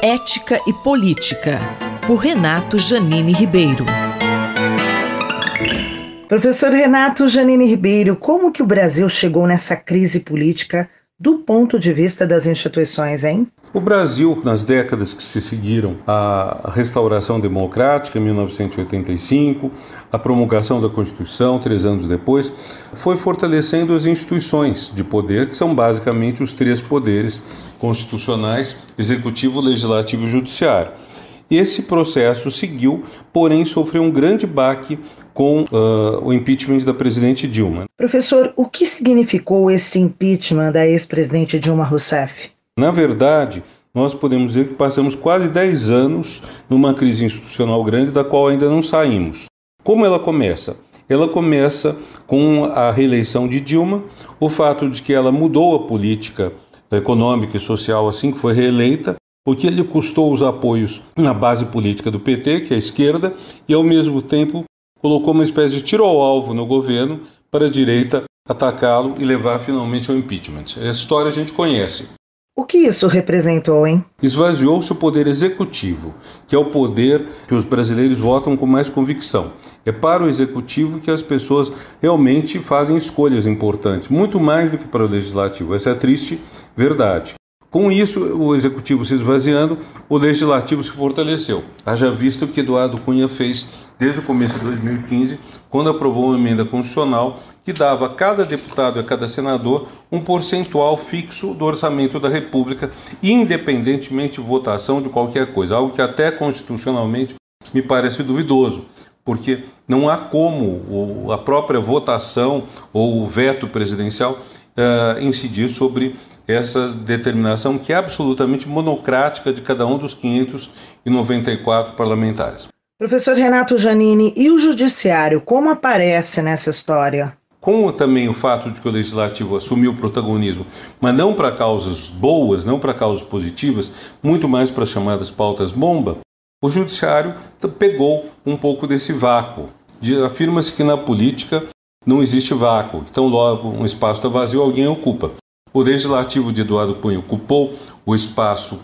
Ética e Política, por Renato Janine Ribeiro. Professor Renato Janine Ribeiro, como que o Brasil chegou nessa crise política do ponto de vista das instituições, hein? O Brasil, nas décadas que se seguiram à restauração democrática, em 1985, a promulgação da Constituição, 3 anos depois, foi fortalecendo as instituições de poder, que são basicamente os 3 poderes constitucionais: executivo, legislativo e judiciário. Esse processo seguiu, porém sofreu um grande baque com o impeachment da presidente Dilma. Professor, o que significou esse impeachment da ex-presidente Dilma Rousseff? Na verdade, nós podemos dizer que passamos quase 10 anos numa crise institucional grande da qual ainda não saímos. Como ela começa? Ela começa com a reeleição de Dilma, o fato de que ela mudou a política econômica e social assim que foi reeleita, o que lhe custou os apoios na base política do PT, que é a esquerda, e ao mesmo tempo colocou uma espécie de tiro ao alvo no governo para a direita atacá-lo e levar finalmente ao impeachment. Essa história a gente conhece. O que isso representou, hein? Esvaziou-se o poder executivo, que é o poder que os brasileiros votam com mais convicção. É para o executivo que as pessoas realmente fazem escolhas importantes, muito mais do que para o legislativo. Essa é a triste verdade. Com isso, o executivo se esvaziando, o legislativo se fortaleceu. Haja visto o que Eduardo Cunha fez desde o começo de 2015, quando aprovou uma emenda constitucional que dava a cada deputado e a cada senador um percentual fixo do orçamento da República, independentemente de votação de qualquer coisa, algo que até constitucionalmente me parece duvidoso, porque não há como a própria votação ou o veto presidencial incidir sobre essa determinação que é absolutamente monocrática de cada um dos 594 parlamentares. Professor Renato Janine, e o judiciário, como aparece nessa história? Com também o fato de que o legislativo assumiu o protagonismo, mas não para causas boas, não para causas positivas, muito mais para as chamadas pautas bomba, o judiciário pegou um pouco desse vácuo. Afirma-se que na política não existe vácuo, então logo um espaço está vazio, alguém ocupa. O legislativo de Eduardo Cunha ocupou o espaço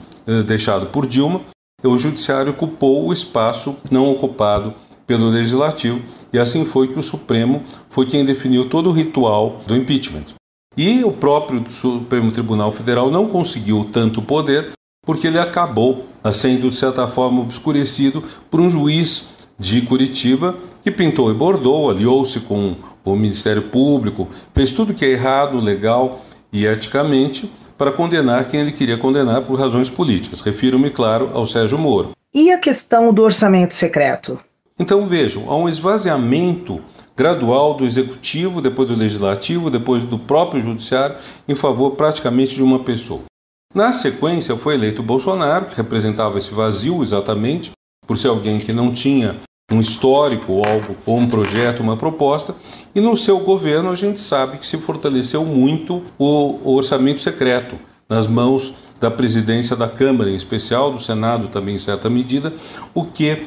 deixado por Dilma, e o judiciário ocupou o espaço não ocupado pelo legislativo, e assim foi que o Supremo foi quem definiu todo o ritual do impeachment. E o próprio Supremo Tribunal Federal não conseguiu tanto poder, porque ele acabou sendo, de certa forma, obscurecido por um juiz de Curitiba que pintou e bordou, aliou-se com o Ministério Público, fez tudo que é errado, legal e eticamente para condenar quem ele queria condenar por razões políticas. Refiro-me, claro, ao Sérgio Moro. E a questão do orçamento secreto? Então vejam, há um esvaziamento gradual do executivo, depois do legislativo, depois do próprio judiciário, em favor praticamente de uma pessoa. Na sequência foi eleito Bolsonaro, que representava esse vazio exatamente, por ser alguém que não tinha um histórico ou algo, ou um projeto, uma proposta, e no seu governo a gente sabe que se fortaleceu muito o orçamento secreto, nas mãos da presidência da Câmara, em especial do Senado também em certa medida, o que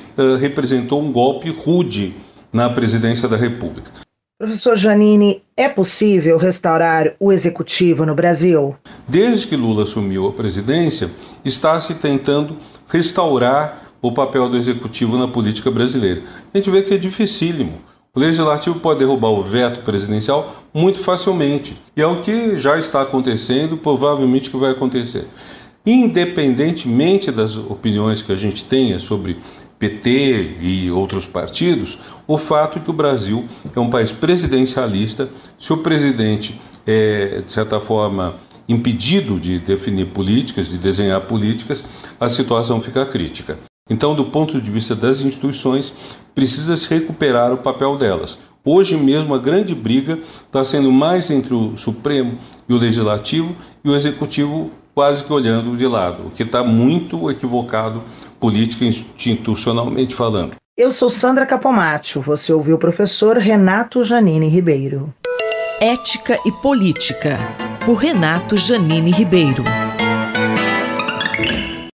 representou um golpe rude na presidência da República. Professor Janine, é possível restaurar o executivo no Brasil? Desde que Lula assumiu a presidência, está se tentando restaurar o papel do executivo na política brasileira. A gente vê que é dificílimo. O legislativo pode derrubar o veto presidencial muito facilmente. E é o que já está acontecendo, provavelmente que vai acontecer. Independentemente das opiniões que a gente tenha sobre PT e outros partidos, o fato é que o Brasil é um país presidencialista. Se o presidente é, de certa forma, impedido de definir políticas, de desenhar políticas, a situação fica crítica. Então, do ponto de vista das instituições, precisa se recuperar o papel delas. Hoje mesmo a grande briga está sendo mais entre o Supremo e o Legislativo, e o Executivo quase que olhando de lado, o que está muito equivocado política e institucionalmente falando. Eu sou Sandra Capomatto, você ouviu o professor Renato Janine Ribeiro. Ética e Política, por Renato Janine Ribeiro.